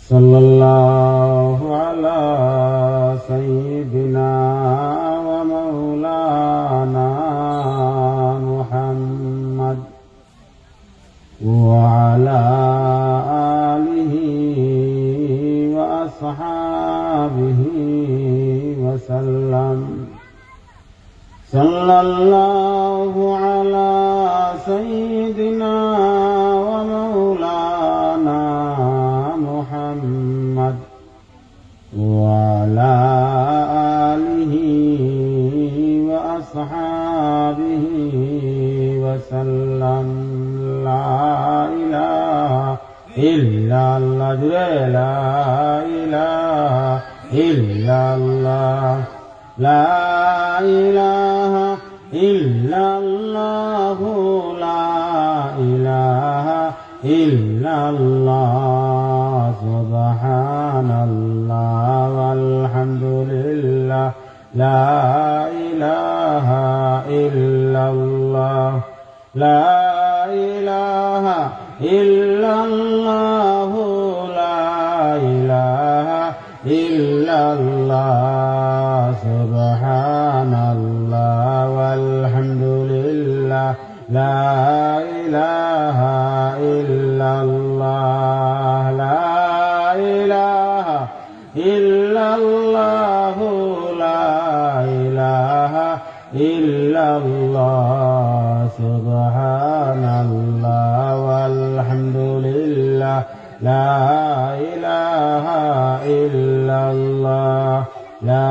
सल्लल्लाहु अला सय्यिदिना व मौलाना मुहम्मद व अला आलिहि व अस्हाबिहि व सल्लम सल्लल्लाहु अला सय्यिदिना व मौलाना मुहम्मद व अला आलिहि व अस्हाबिहि व सल्लम ला इलाहा इल्लल्लाह ला इलाहा इल्लल्लाह ला इलाहा इल्लल्लाह ला इलाहा इल्लल्लाह सुब्हानल्लाह वल्हम्दुलिल्लाह ला इलाहा इल्लल्लाह ला इलाहा इल्लल्लाह ला इलाहा इल्लल्लाह सुब्हानल्लाह वल्हम्दुलिल्लाह ला इलाहा इल्लल्लाह ला इलाहा इल्लल्लाह ला इलाहा इल्लल्लाह सुब्हानल्लाह वल्हम्दुलिल्लाह ला इलाहा इल्लल्लाह ला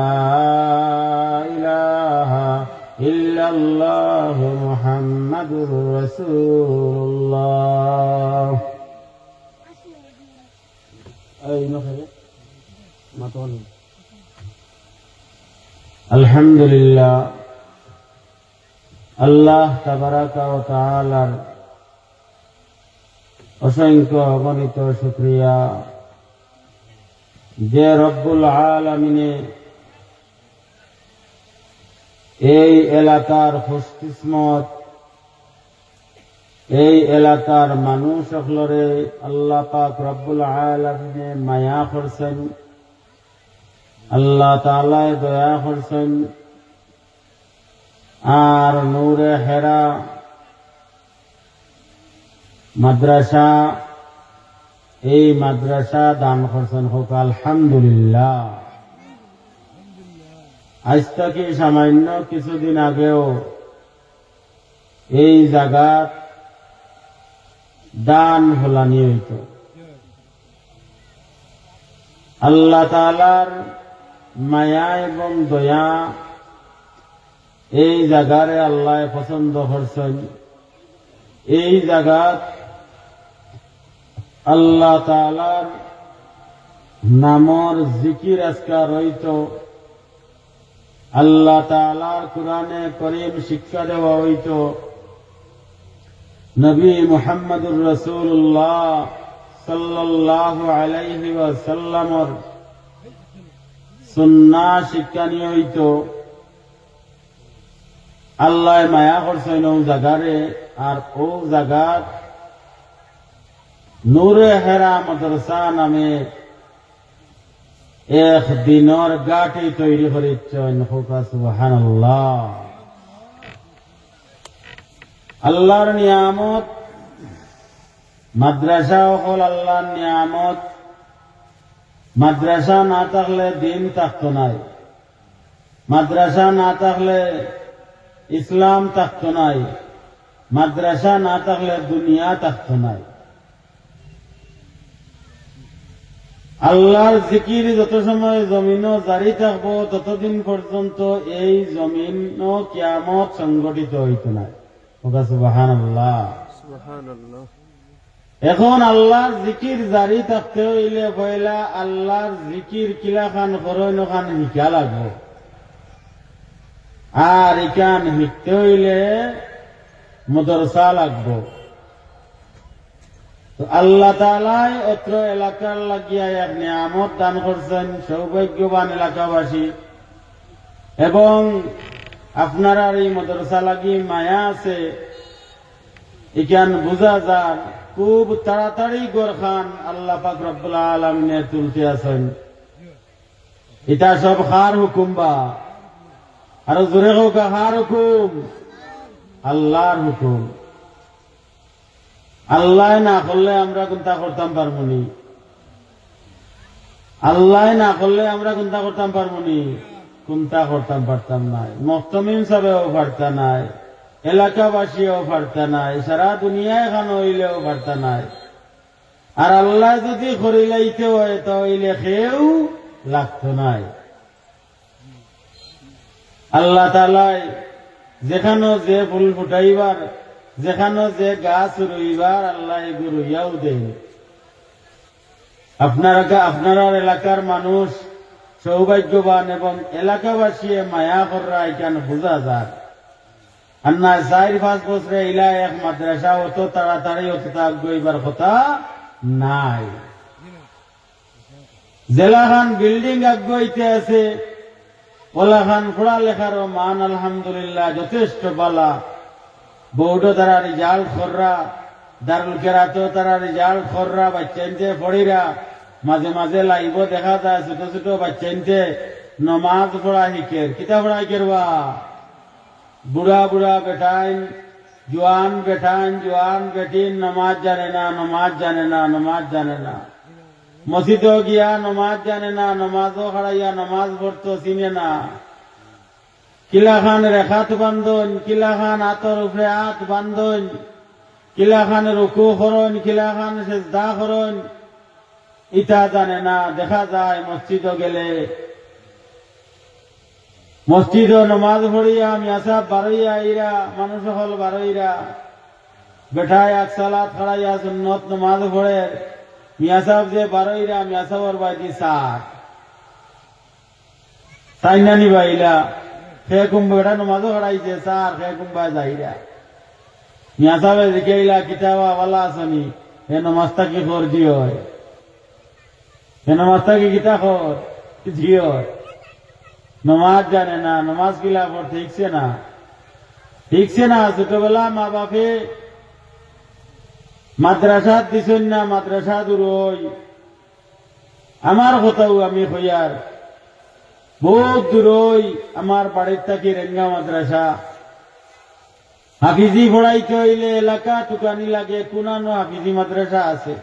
इलाहा इल्लल्लाह मुहम्मदुर রাসূলুল্লাহ। আলহামদুলিল্লাহ, আল্লাহ তাবারাকা ওয়া তাআলার অসংখ্য অগণিত শুকরিয়া যে রব্বুল আলামিনে এই এলাকার খুশকিসমত, এই এলাকার মানুষ সকলরে আল্লাহ পাক রব্বুল আলামিনে মায়া করছেন, আল্লাহ তাআলা দয়া করছেন। আর নূরে হেরা মাদ্রাসা, এই মাদ্রাসা দান করছেন হোক আলহামদুলিল্লাহ। আজ থেকে সামান্য কিছুদিন আগেও এই জায়গার দান ফলানি হইত। আল্লাহ তাআলার মায়া এবং দয়া এই জায়গারে আল্লাহ পছন্দ করছেন। এই জায়গাত আল্লাহ তাআলার নামর জিকির আজকার হইত, আল্লাহ তাআলার কোরআনে করিম শিক্ষা দেওয়া হইত, নবী মুহাম্মদুর রাসূলুল্লাহ সাল্লাল্লাহু আলাইহি ওয়াসাল্লামর সুন্নাহ শিক্ষা নিয়ে হইত। আল্লাহ মায়া করছেন ও জায়গারে। আর ও জায়গাত নূরে হেরা মাদ্রাসা নামে এক দিনের গাটি তৈরি করেছেন। সুবহানাল্লাহ। আল্লাহর নিয়ামত, মাদ্রাসা হল আল্লাহর নিয়ামত। মাদ্রাসা না থাকলে দিন থাকতো নাই, মাদ্রাসা না থাকলে ইসলাম থাকতো নাই, মাদ্রাসা না থাকলে দুনিয়া থাকতো নাই। আল্লাহর জিকির যত সময় জমিনও জারি থাকবো ততদিন পর্যন্ত এই জমিনও কিয়ামত সংগঠিত হইত না। সুবহানাল্লাহ। এখন আল্লাহর জিকির জারি থাকতে হইলে পয়লা আল্লাহর জিকির কিলা খান করইন খান শিকা লাগবো। আর ইকান শিখতে হইলে মাদ্রাসা লাগবো। তো আল্লাহ তাআলাই অত্র এলাকার লাগিয়া এক নিয়ামত দান করছেন। সৌভাগ্যবান এলাকাবাসী এবং আপনার এই মাদ্রাসা লাগি মায়া আছে। এখান বুঝা যান খুব তাড়াতাড়ি গোরখান আল্লাহ পাক রব্বুল আলামিনে তুলতে আছেন। এটা সব কার হুকুম বা? আর জোরে হোক কার হুকুম? আল্লাহর হুকুম। আল্লাহ না করলে আমরা কোনটা করতাম পারবনি? আল্লাহ না করলে আমরা কোনটা করতাম পারবনি? কোনটা করতাম পারতাম নাই। মহতমিম সাহেবও পারতা নাই, এলাকাবাসীও পারতা নাই, সারা দুনিয়ায় খান হইলেও পারতা নাই। আর আল্লাহ যদি করিলাইতে হয় তাহলে কেউ লাগতো নাই। আল্লাহ তাআলাই যেখানে যে ফুল ফুটাইবার, যেখানে যে গাছ রইবার আল্লাহ এগুলো রইয়াও দেন। আপনারা এলাকার মানুষ সৌভাগ্যবান এবং এলাকাবাসী মায়া কররা এখানে বোঝা যায়। আর না 4-5 বছরে ইলা এক মাদ্রাসা অত তাড়াতাড়ি অত আগ্রহীবার কথা নাই। জেলাখান বিল্ডিং আগ্রহীতে আছে, ওলাখান পড়ালেখারও মান আলহামদুলিল্লাহ যথেষ্ট বালা। বৌদ্ধ তারা রেজাল্ট কররা, দারুল কেরাতেও তারা রেজাল্ট কররা, বাচ্চাইনতে পড়িরা। মাঝে মাঝে লাইভ দেখা যায় ছোট ছোট বাচ্চাইনতে নমাজ পড়া শিখের। কিতা পড়া শিখেরবা? বুড়া বুড়া বেটাইন, জোয়ান বেটাইন, জোয়ান বেটিন নমাজ জানে না, নমাজ জানে না, নমাজ জানে না। মসজিদও গিয়া নমাজ জানে না, নমাজও খাড়াইয়া নমাজ পড়তো চিনে না। কিলাখান রেখাত বান্ধন, কিলাখান হাতর উপরে হাত বান্ধন, কিলাখান রুকু করন, কিলাখান সেজদা করন, ইটা জানে না। দেখা যায় মসজিদও গেলে, মসজিদও নমাজ পড়িয়া মিয়াসাব বারইয়া আইরা, মানুষ হল বারইরা বেঠায় এক সালাত খাড়াইয়া সুন্নত নমাজ পড়ে। মিয়াসাব যে বারইরা মিয়াসাবর বাজি সাই নানি বাইলা সে কুম্ভ এটা নমাজও খাড়াইছে সার সে কুম্ভা যাইরা। মিয়াসাবে জিকাইলা কিতাবা ওয়ালা আসনি এ নমাজটা কি কর দিও, এ নমাজটা কি কিতা কর দিও। নমাজ জানে না, নমাজ কিলা পর ঠিকছে না, ঠিকছে না। ছোটবেলা মা বাপে মাদ্রাসাত দিছেন না, মাদ্রাসা দূরই। আমার কথাও আমি কইয়ার বহুত দূরই আমার বাড়ির থাকি রেঙ্গা মাদ্রাসা। হাফিজি পড়াইতে হইলে এলাকা টুকানি লাগে, কোনানো হাফিজি মাদ্রাসা আছে।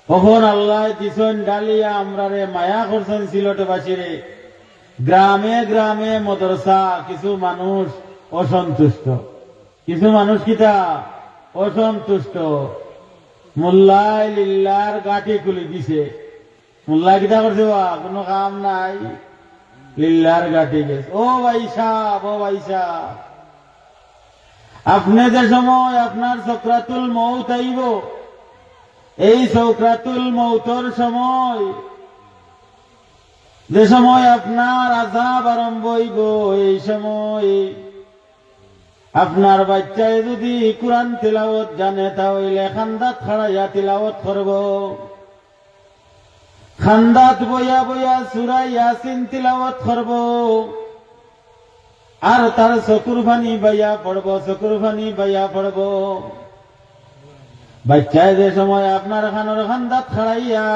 কখন আল্লাহ দিছেন ডালিয়া আমরারে মায়া করছেন সিলেটবাসীরে। গ্রামে গ্রামে মাদ্রাসা, কিছু মানুষ অসন্তুষ্ট, কিছু মানুষ কিতা অসন্তুষ্ট। মোল্লাই লিল্লার গাঠি খুলি দিছে। মোল্লা কিতা করছে বা কোনো কাম নাই, লিল্লার গাঠি গেছে। ও ভাই সাহ, ও ভাই সাহ, আপনি যে সময় আপনার সকরাতুল মউত আইব, এই সকরাতুল মউতর সময়, যে সময় আপনার আযাব আরম্ভ হইব, এই সময় আপনার বাচ্চায় যদি কুরআন তিলাওয়াত জানে তাহলে খান্দাত খাড়াইয়া তিলাওয়াত করব। খান্দাত বইয়া বইয়া সূরা ইয়াসিন তিলাওয়াত করব। আর তার চকুর পানি বাইয়া পড়ব, চকুর পানি বাইয়া পড়ব। বাচ্চায় যে সময় আপনার খানোর খান্দাত খাড়াইয়া,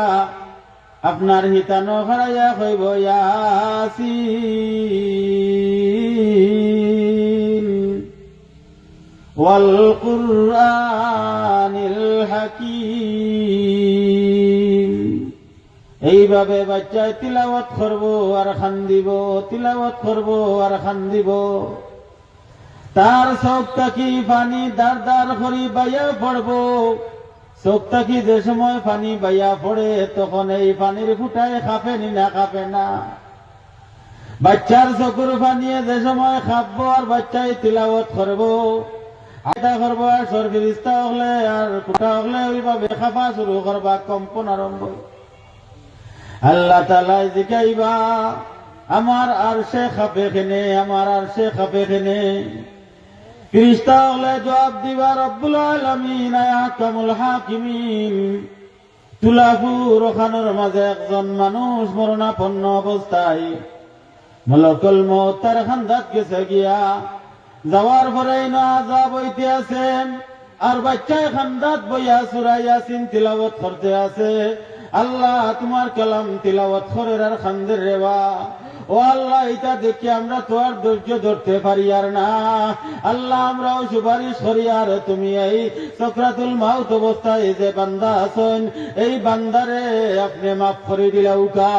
আপনার হিতানো খাড়াইয়া কইব ইয়াসিন ওয়াল কুরআনিল হাকীম। এইভাবে বাচ্চায় তিলাওয়াত করব আর খান্দিব, তিলাওয়াত করব আর খান্দিব। তার চোখ থাকি পানি দার দার করি বাইয়া পড়ব। চোখ থাকি যে সময় পানি বাইয়া পড়ে তখন এই পানির ফুটায় খাপেনি না, খাপে না। বাচ্চার চকুর পানিয়ে যে সময় খাবো আর বাচ্চায় তিলাওয়াত করব, আদা করবো আর সরফিরিস্তা হলে আর কুটা হলে ওইভাবে খাপা শুরু করবা, কম্পন আরম্ভ। আল্লাহ তাআলা জিকাইবা আমার আরশে খাপে খেনে, আমার আরশে খাপে খেনে। ফিরিস্তা হলে জবাব দিবা রব্বুল আলামিন আহকামুল হাকিমিন। তুলাফুর ওখানোর মাঝে একজন মানুষ মরণাপন্ন অবস্থায়, মালাকুল মউত তার খান্দাত গেছে গিয়া। যাওয়ার পরে না আযাব হইতে আছেন, আর বাচ্চায় খান্দাত বইয়া সূরা ইয়াসিন তিলাওয়াত করতে আছে। আল্লাহ তোমার কালাম তিলাওয়াত করে আর খান্দের রেবা। ও আল্লাহ, এটা দেখি আমরা তো আর ধৈর্য ধরতে পারি আর না। আল্লাহ, আমরাও সুপারিশ করি আর তুমি এই সাকরাতুল মাউত অবস্থায় যে বান্দা আছেন, এই বান্দারে আপনি মাফ করে দিলাও কা।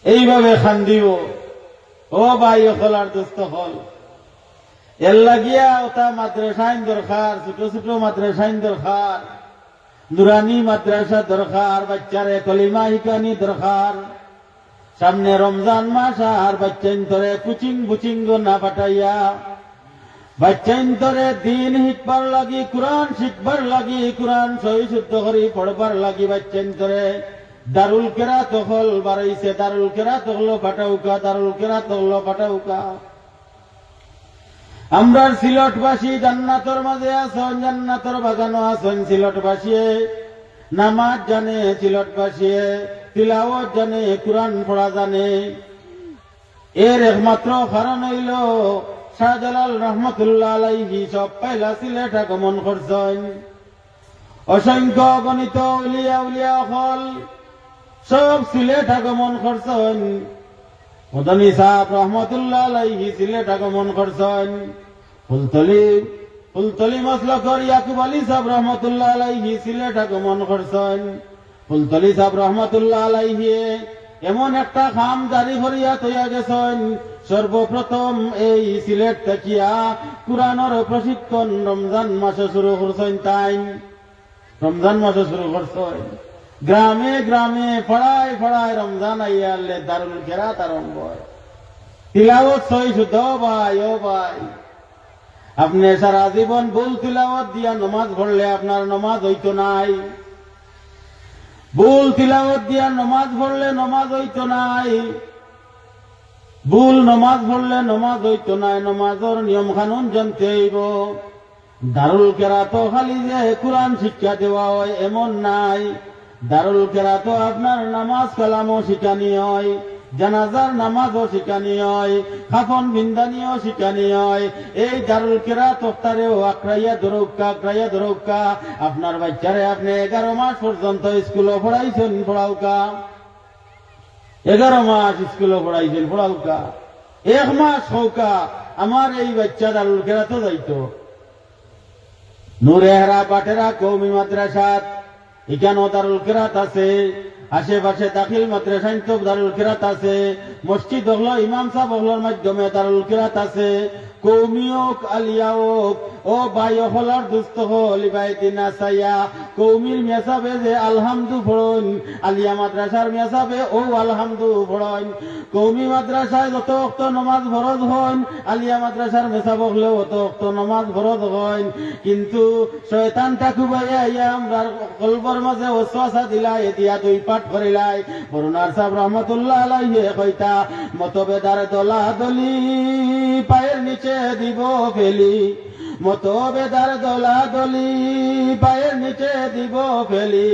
এইভাবে খান্দিও। ও ভাই হলার দোস্ত হল, এর লাগিয়া ওটা মাদ্রাসাইন দরকার, ছোট ছোট মাদ্রাসাইন দরকার, নুরানি মাদ্রাসা দরকার, বাচ্চারে কলিমা শিকানি দরকার। সামনে রমজান মাস আর বাচ্চাইন্তরে কুচিং বুচিং না পাঠাইয়া বাচ্চাইন্তরে দিন শিখবার লাগি, কোরআন শিখবার লাগি, কোরআন সহি শুদ্ধ করি পড়বার লাগি বাচ্চাইন্তরে দারুল কেরাত হল বাড়াইছে। দারুল কেরাত হলো পাঠাউকা, দারুল কেরাত হলো পাঠাউকা। আমরা সিলটবাসী জান্নাতর মাঝে আছেন, জান্নাতর বাগানো আছেন সিলটবাসী। নামাজ জানে সিলটবাসী, তিলাওয়াত জানে, কোরআন পড়া জানে। এর একমাত্র কারণ হইল শাহজালাল রহমতুল্লাহ আলাইহি সব পয়লা সিলেট আগমন করছেন। অসংখ্য গণিত উলিয়া উলিয়া হল সব সিলেট আগমন করছেন। মদনী সাহেব রহমতুল্লাহ আলাইহি সিলেট আগমন করছেন। ফুলতলি মসলকর ইয়াকুব আলী সাহেব রহমতুল্লাহ আলাইহি সিলেট আগমন করছেন। ফুলতলি সাহেব রহমতুল্লাহ আলাইহি এমন একটা খাম জারি করিয়া তৈয়া গেছেন, সর্বপ্রথম এই সিলেট থাকিয়া কুরআনের প্রশিক্ষণ রমজান মাসে শুরু করছেন। তাই রমজান মাসে শুরু করছেন। গ্রামে গ্রামে ফড়ায় ফড়ায় রমজান আইয়ালে দারুল কেরাত আরম্ভ হয়। তিলাওয়াত সহি শুদ্ধ। ভাই ও ভাই, আপনি সারা জীবন ভুল তিলাওয়াত দিয়া নমাজ পড়লে আপনার নমাজ হইতো নাই। ভুল তিলাওয়াত দিয়া নমাজ পড়লে নমাজ হইতো নাই। ভুল নমাজ পড়লে নমাজ হইতো নাই। নমাজের নিয়ম কানুন জানতে হইব। দারুল কেরাত খালি যে কোরআন শিক্ষা দেওয়া হয় এমন নাই। দারুল কেরাত আপনার নামাজ কালামও শিখানি হয়, জানাজার নামাজও শিখানি হয়, খাফন বিন্দানিও শিখানি হয়। এই দারুল কেরাত তারেও আক্রাইয়া ধরৌকা। আপনার বাচ্চারে আপনি 11 মাস পর্যন্ত স্কুলে পড়াইছেন, পড়াউকা। 11 মাস স্কুলে পড়াইছেন, পড়াউকা। 1 মাস হৌকা আমার এই বাচ্চা দারুল কেরাত যাইতো নুরেহরা বাটেরা কৌমি মাদ্রাসাত। এখানেও দারুল কেরাত আছে। আশেপাশে দাখিল মাদ্রাসায় তো দারুল কেরাত আছে। মসজিদ হলো ইমাম সাহেব হলোর মাধ্যমে দারুল কেরাত আছে। কৌমি হোক আলিয়া হোক, ও ভাই হলার দুস্থ হল ইবাইদিন আসাইয়া কৌমির মেসাবে যে আলহামদু পড়ন, আলিয়া মাদ্রাসার মেসাবে ও আলহামদু পড়ন। কৌমি মাদ্রাসায় যত অক্ত নমাজ ফরজ হন, আলিয়া মাদ্রাসার মেসাব হলেও অত অক্ত নমাজ ফরজ হন। কিন্তু শয়তান ঠাকুবাইয়া ইয়া আমরা কলবর মাঝে ওসওয়াসা দিলাই, দিয়া 2 পাঠ করিলাই। বরুণার সাহেব রহমতুল্লাহ আলাইহি কইতা, মতবেদার দলা দলি পায়ের নিচে দিব ফেলি, মতবেদার দলা দলি পায়ের নিচে দিব ফেলি,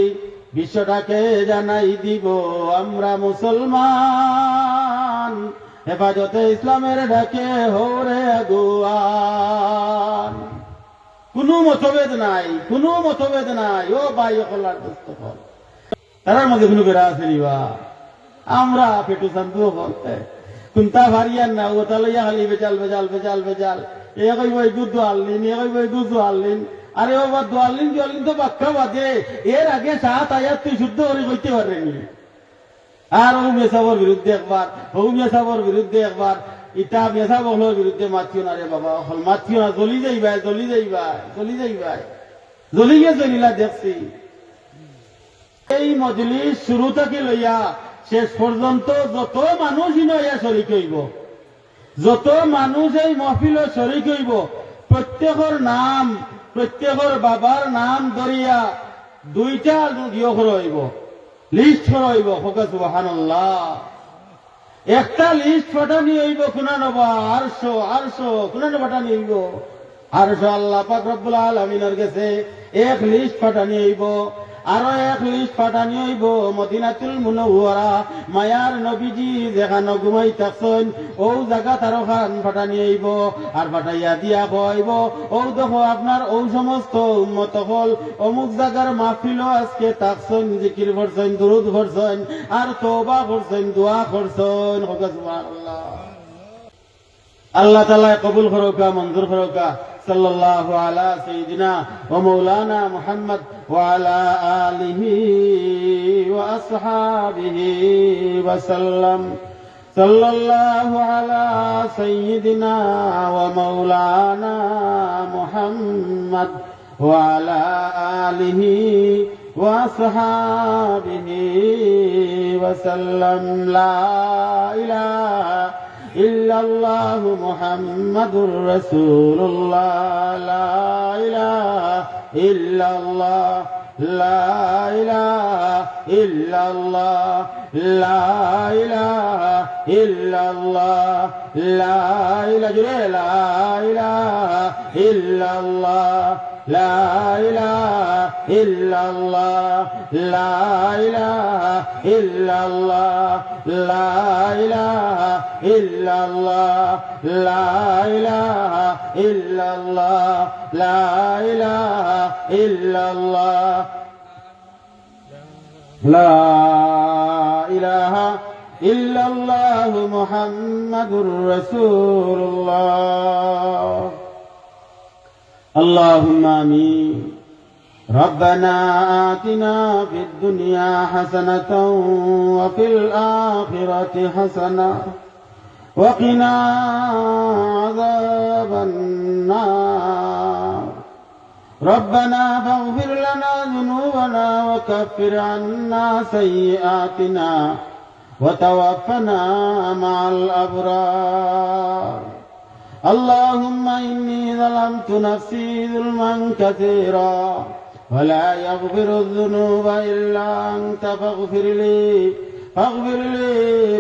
বিশ্বটাকে জানাই দিব আমরা মুসলমান, হেফাজতে ইসলামের ডাকে হরে আগুয়ান। কোনো মতভেদ নাই, কোনো মতভেদ নাই। ও ভাই হলার দোস্ত হল, তারার মধ্যে কোনো বেড়া আছে নিবা। আমরা পেটু শান্তু বলতে কুন্তা ভারিয়ান না, ও তাহলে খালি বেজাল বেজাল বেজাল বেজাল। এ কইব এই দুধ আনলিন, এ কইব এই দুধ আনলিন। আরে বাবা দোয়ালিন জলিন তো বাক্কা বাদে, এর আগে 7 আয়াত তুই শুদ্ধ করে কইতে পারেনি। আর ও মেসাবর বিরুদ্ধে একবার, ও মেসাবর বিরুদ্ধে একবার, ইটা মেসাব হলোর বিরুদ্ধে মাতিও না রে বাবা, হল মাতিও না। জ্বলি যাইবাই, জ্বলি যাইবাই, জ্বলি যাইবাই, জ্বলিয়ে জ্বলিলা দেখছি। এই মজলিস শুরু থেকে লইয়া শেষ পর্যন্ত যত মানুষ ইয়া শরিক হইব, যত মানুষ এই মহফিল শরিক হইব, প্রত্যেকের নাম, প্রত্যেকের বাবার নাম ধরিয়া 2টা হইব, লিস্ট হইব। হোকা সুবহানাল্লাহ। একটা লিস্ট পাঠানি হইব কোনা নবা 800 কোনা পাঠানি হইব 800। আল্লাহ পাক রব্বুল আলামিনের কাছে এক লিস্ট পাঠানি হইব। আরো এক লিস্ট পাঠানি হইব মদিনাতুল মুনাওয়ারা মায়ার নবীজি যেখানে ঘুমাই থাকছেন ও জায়গা তারো খান পাঠানি হইব আর পাঠাইয়া দিয়া কইব ও দেখো আপনার ও সমস্ত উম্মত হল অমুক জায়গার মাহফিলও আজকে থাকছেন জিকির করছেন দুরুদ করছেন আর তওবা করছেন দোয়া করছেন সুবহানাল্লাহ আল্লাহ তাআলা কবুল করুকা মঞ্জুর করুকা সাল্লাল্লাহু আলা সাইয়্যিদিনা ওয়া মাওলানা মুহাম্মদ ওয়া আলা আলিহি ওয়া আসহাবিহি ওয়া সাল্লাম সাল্লাল্লাহু আলা সাইয়্যিদিনা ওয়া মাওলানা মুহাম্মদ ওয়া আলা আলিহি ওয়া আসহাবিহি ওয়া সাল্লাম লা ইলাহা ইল্লাল্লাহু মুহাম্মাদুর রাসূলুল্লাহ লা ইলাহা ইল্লাল্লাহ লা ইলাহা ইল্লাল্লাহ লা ইলাহা ইল্লাল্লাহ লা ইলাহা ইল্লাল্লাহ লা ইলাহা ইল্লাল্লাহ লা ইলাহা ইল্লাল্লাহ লা ইলাহা ইল্লাল্লাহ লা ইলাহা ইল্লাল্লাহ লা ইলাহা ইল্লাল্লাহ লা ইলাহা ইল্লাল্লাহু মুহাম্মাদুর রাসূলুল্লাহ اللهم آمين ربنا آتنا في الدنيا حسنة وفي الآخرة حسنة وقنا عذاب النار ربنا فاغفر لنا ذنوبنا وكفر عنا سيئاتنا وتوفنا مع الأبرار اللهم إني ظلمت نفسي ظلما كثيرا ولا يغفر الذنوب إلا أنت فاغفر لي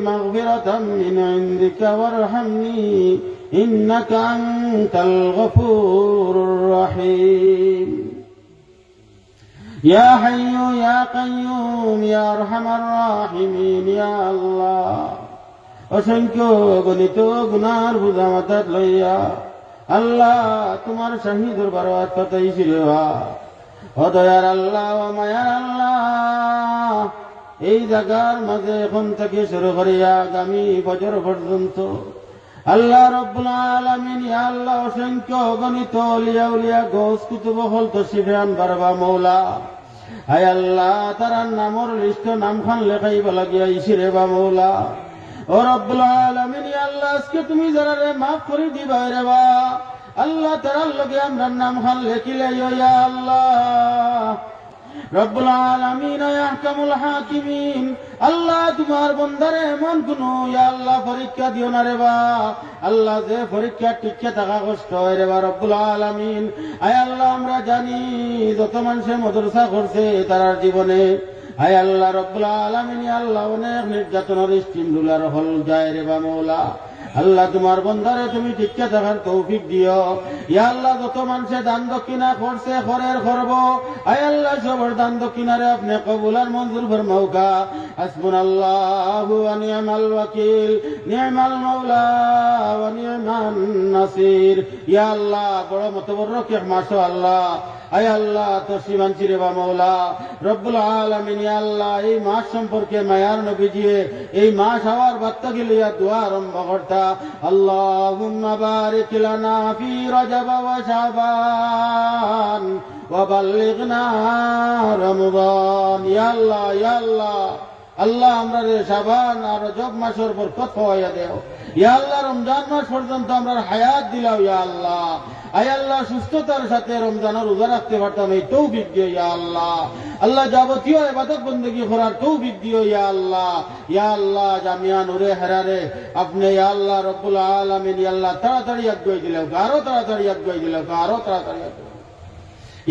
مغفرة من عندك وارحمني إنك أنت الغفور الرحيم يا حي يا قيوم يا أرحم الراحمين يا الله অসংখ্য গণিত গুনার বোঝা মাথাত লইয়া আল্লাহ তোমার শাহী দরবারত পাতাইছি রে ও দয়ার আল্লাহ ও মায়ার আল্লাহ এই জায়গার মাঝে এখন থেকে শুরু করিয়া আগামী বছর পর্যন্ত আল্লাহ রব্বুল আলামিন ইয়া আল্লাহ অসংখ্য গণিত লিয়া উলিয়া গোস কুতুব হল তশরিফে আনবারবা মৌলা আয় আল্লাহ তার নামর লিস্ট নামখান লেখাইবা লাগিয়া ইসিরে বা মৌলা ও রব্বুল আলামিন ইয়া আল্লাহ আজকে তুমি যারা রে মাফ করে দিবা রে বা আল্লাহ তার লগে আমরা নাম খান লেখিলে ইয়া আল্লাহ রব্বুল আলামিন ইয়া আহকামুল হাকিমিন আল্লাহ তোমার বান্দারে এমন কোন ইয়া আল্লাহ পরীক্ষা দিও না রে বা আল্লাহ যে পরীক্ষা টিকে থাকা কষ্ট হয় রে বা রব্বুল আলামিন আয় আল্লাহ আমরা জানি যত মানুষে মাদ্রাসা করছে তার জীবনে আয় আল্লাহ রব্বুল আলামিন আল্লাহ অনেক নির্যাতনের স্টিম রুলার হল যায় রে বা মৌলা আল্লাহ তোমার বন্ধারে তুমি টিকে থাকার তৌফিক দিও ইয়া আল্লাহ যত মানুষে দান দক্ষিণা করছে খরের করব আয় আল্লাহ সবার দান দক্ষিণারে আপনি কবুল আর মঞ্জুর ফরমাউকা হাসবুনাল্লাহু ওয়া নি'মাল ওয়াকিল নি'মাল মাওলা ওয়া নি'মান নাসির ইয়া আল্লাহ বড় মতবরক মাশাআল্লাহ আয় আল্লাহ তো সীমাঞ্চি রে বা মৌলা রব্বুল আলামিন ইয়া আল্লাহ এই মাস সম্পর্কে মায়ার নবীজি এই মাস হওয়ার বার্তা গিলিয়া দোয়া আরম্ভ করতা আল্লাহুম্মা বারিক লানা ফি রজব ওয়া শাবান ওয়া বাল্লিগনা রমাদান ইয়া আল্লাহ ইয়া আল্লাহ আল্লাহ আমরা শাবান আর রজব মাসের বরকত পাওয়া দেও ইয়া আল্লাহ রমজান মাস পর্যন্ত আমরা হায়াত দিলাও ইয়া আল্লাহ আয় আল্লাহ সুস্থতার সাথে রমজানের রোজা রাখতে পারতাম এই তৌফিক দিও ইয়া আল্লাহ আল্লাহ যাবতীয় ইবাদত বندگی করার তৌফিক দিও ইয়া আল্লাহ জামিয়া নূরে হেরারে আপনি ইয়া আল্লাহ রব্বুল আলামিন ইয়া আল্লাহ তাড়াতাড়ি আগুই দিলেও আরো তাড়াতাড়ি আগুই দিলেও আরো তাড়াতাড়ি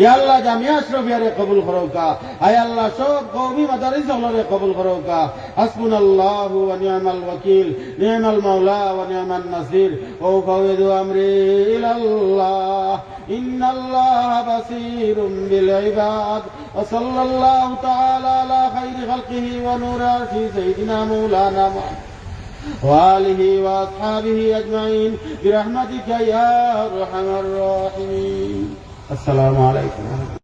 ইয়া আল্লাহ জামিয়া আশরাফিয়ারে কবুল করোকা, আয় আল্লাহ সব কওমি মাদারিস হলরে কবুল করোকা। হাসবুনাল্লাহু ওয়া নি'মাল ওয়াকিল, নি'মাল মাওলা ওয়া নি'মান নাসির, ও ফাওয়াদু আমরি ইলাল্লাহ, ইন্নাল্লাহা বাসীরুম বিল ইবাদ। ওয়া সাল্লাল্লাহু তাআলা আলা খাইরি খালকিহি ওয়া নূরি আরশি সাইয়্যিদিনা মাওলানা মুহাম্মদ ওয়া আলিহি ওয়া আসহাবিহি আজমাইন বিরহমাতিকা ইয়া আরহামার রাহিমিন। আসসালামু আলাইকুম।